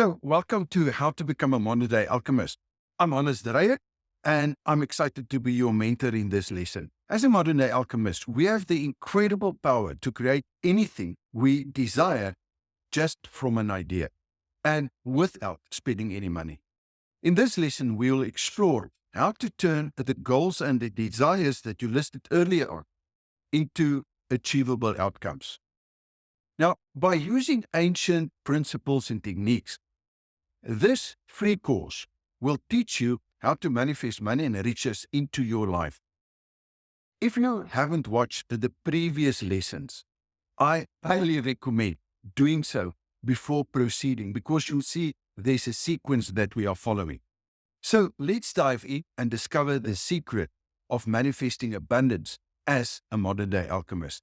So, welcome to How to Become a Modern Day Alchemist. I'm honest Dreyer, and I'm excited to be your mentor in this lesson. As a modern day alchemist, we have the incredible power to create anything we desire just from an idea and without spending any money. In this lesson, we will explore how to turn the goals and the desires that you listed earlier on into achievable outcomes. Now, by using ancient principles and techniques, this free course will teach you how to manifest money and riches into your life. If you haven't watched the previous lessons, I highly recommend doing so before proceeding because you'll see there's a sequence that we are following. So let's dive in and discover the secret of manifesting abundance as a modern day alchemist.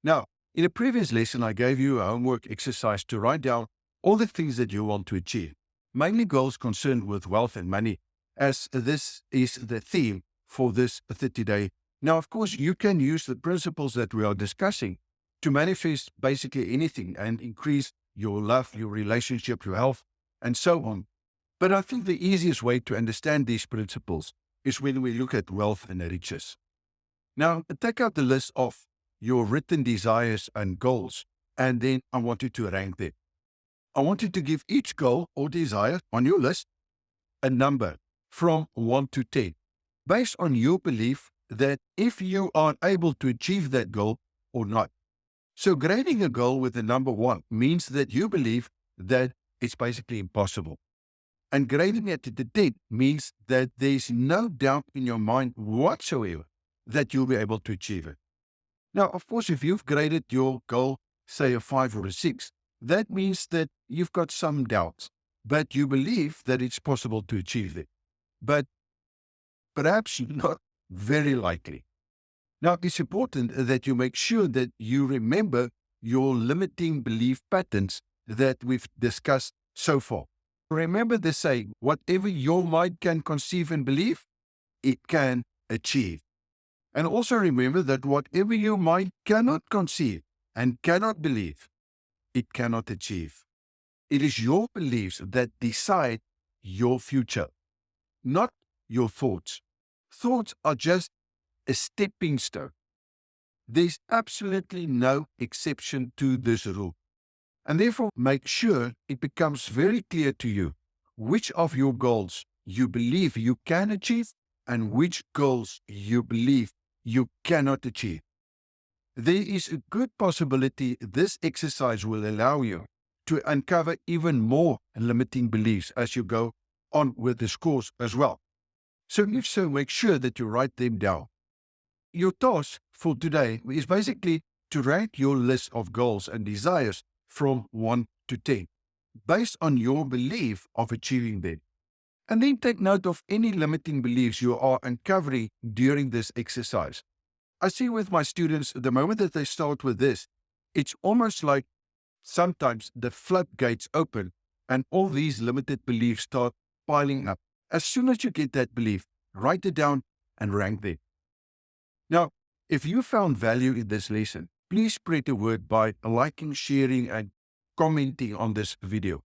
Now, in a previous lesson, I gave you a homework exercise to write down all the things that you want to achieve, mainly goals concerned with wealth and money, as this is the theme for this 30-day. Now, of course, you can use the principles that we are discussing to manifest basically anything and increase your love, your relationship, your health, and so on. But I think the easiest way to understand these principles is when we look at wealth and riches. Now, take out the list of your written desires and goals, and then I want you to rank them. I want you to give each goal or desire on your list a number from 1 to 10, based on your belief that if you are able to achieve that goal or not. So grading a goal with the number 1 means that you believe that it's basically impossible. And grading it to the 10 means that there's no doubt in your mind whatsoever that you'll be able to achieve it. Now, of course, if you've graded your goal, say a 5 or a 6, that means that you've got some doubts, but you believe that it's possible to achieve it. But perhaps not very likely. Now, it's important that you make sure that you remember your limiting belief patterns that we've discussed so far. Remember the saying, whatever your mind can conceive and believe, it can achieve. And also remember that whatever your mind cannot conceive and cannot believe, it cannot achieve. It is your beliefs that decide your future, not your thoughts. Thoughts are just a stepping stone. There's absolutely no exception to this rule. And therefore, make sure it becomes very clear to you which of your goals you believe you can achieve and which goals you believe you cannot achieve. There is a good possibility this exercise will allow you to uncover even more limiting beliefs as you go on with this course as well. So if so, make sure that you write them down. Your task for today is basically to rank your list of goals and desires from 1 to 10, based on your belief of achieving them. And then take note of any limiting beliefs you are uncovering during this exercise. I see with my students, the moment that they start with this, it's almost like sometimes the floodgates open and all these limited beliefs start piling up. As soon as you get that belief, write it down and rank them. Now, if you found value in this lesson, please spread the word by liking, sharing, and commenting on this video.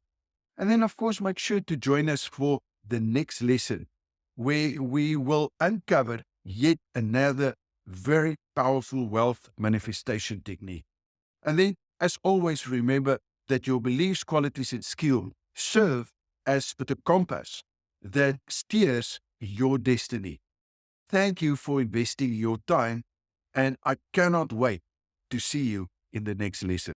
And then, of course, make sure to join us for the next lesson, where we will uncover yet another very powerful wealth manifestation technique. And then, as always, remember that your beliefs, qualities, and skill serve as the compass that steers your destiny. Thank you for investing your time, and I cannot wait to see you in the next lesson.